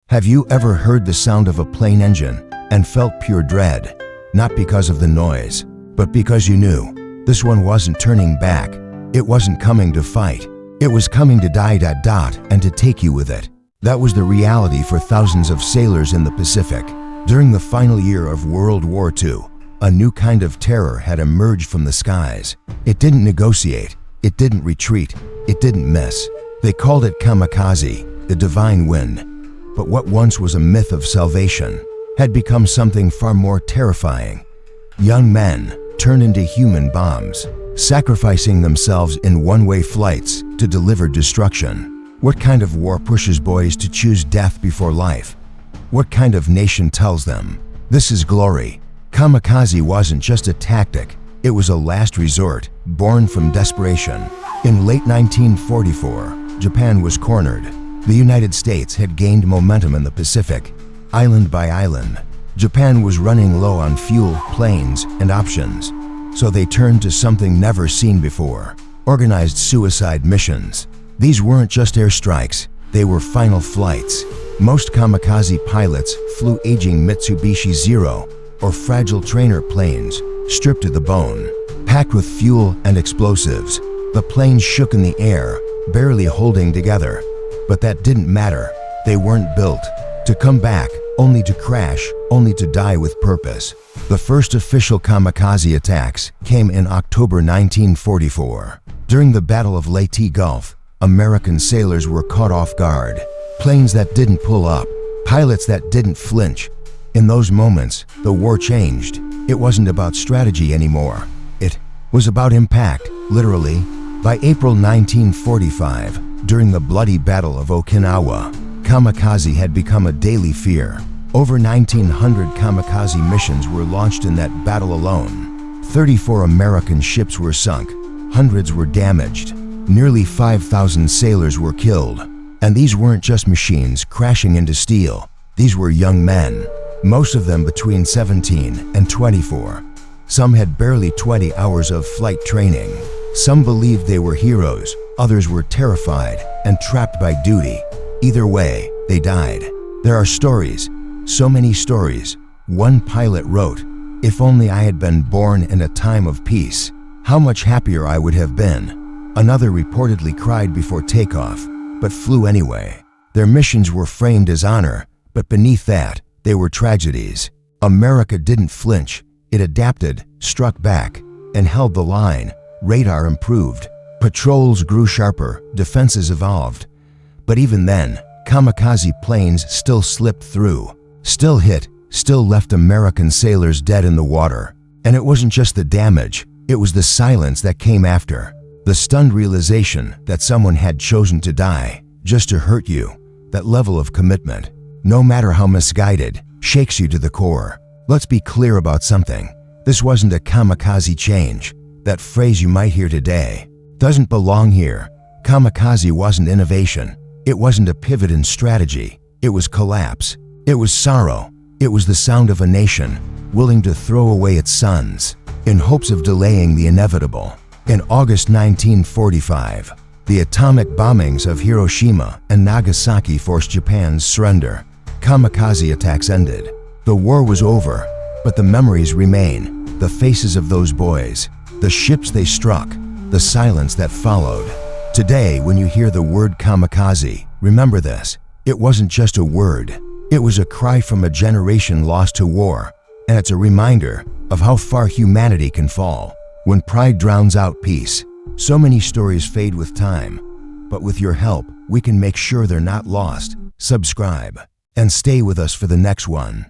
Have you ever heard the sound of a plane engine and felt pure dread? Not because of the noise, but because you knew this one wasn't turning back. It wasn't coming to fight. It was coming to die and to take you with it. That was the reality for thousands of sailors in the Pacific. During the final year of World War II, a new kind of terror had emerged from the skies. It didn't negotiate. It didn't retreat. It didn't miss. They called it Kamikaze, the divine wind. But what once was a myth of salvation had become something far more terrifying. Young men turned into human bombs, sacrificing themselves in one-way flights to deliver destruction. What kind of war pushes boys to choose death before life? What kind of nation tells them, this is glory? Kamikaze wasn't just a tactic, it was a last resort, born from desperation. In late 1944, Japan was cornered. The United States had gained momentum in the Pacific. Island by island, Japan was running low on fuel, planes, and options. So they turned to something never seen before: organized suicide missions. These weren't just airstrikes, they were final flights. Most kamikaze pilots flew aging Mitsubishi Zero or fragile trainer planes, stripped to the bone. Packed with fuel and explosives, the planes shook in the air, barely holding together. But that didn't matter. They weren't built to come back, only to crash, only to die with purpose. The first official kamikaze attacks came in October 1944. During the Battle of Leyte Gulf, American sailors were caught off guard. Planes that didn't pull up, pilots that didn't flinch. In those moments, the war changed. It wasn't about strategy anymore. It was about impact, literally. By April 1945, during the bloody Battle of Okinawa, kamikaze had become a daily fear. Over 1,900 kamikaze missions were launched in that battle alone. 34 American ships were sunk, hundreds were damaged, nearly 5,000 sailors were killed. And these weren't just machines crashing into steel. These were young men, most of them between 17 and 24. Some had barely 20 hours of flight training. Some believed they were heroes, others were terrified and trapped by duty. Either way, they died. There are stories, so many stories. One pilot wrote, "If only I had been born in a time of peace, how much happier I would have been." Another reportedly cried before takeoff, but flew anyway. Their missions were framed as honor, but beneath that, they were tragedies. America didn't flinch. It adapted, struck back, and held the line. Radar improved. Patrols grew sharper, defenses evolved. But even then, kamikaze planes still slipped through, still hit, still left American sailors dead in the water. And it wasn't just the damage, it was the silence that came after. The stunned realization that someone had chosen to die just to hurt you. That level of commitment, no matter how misguided, shakes you to the core. Let's be clear about something. This wasn't a kamikaze change. That phrase you might hear today doesn't belong here. Kamikaze wasn't innovation. It wasn't a pivot in strategy. It was collapse. It was sorrow. It was the sound of a nation willing to throw away its sons in hopes of delaying the inevitable. In August 1945, the atomic bombings of Hiroshima and Nagasaki forced Japan's surrender. Kamikaze attacks ended. The war was over, but the memories remain. The faces of those boys, the ships they struck, the silence that followed. Today, when you hear the word kamikaze, remember this. It wasn't just a word. It was a cry from a generation lost to war, and it's a reminder of how far humanity can fall when pride drowns out peace. So many stories fade with time, but with your help, we can make sure they're not lost. Subscribe and stay with us for the next one.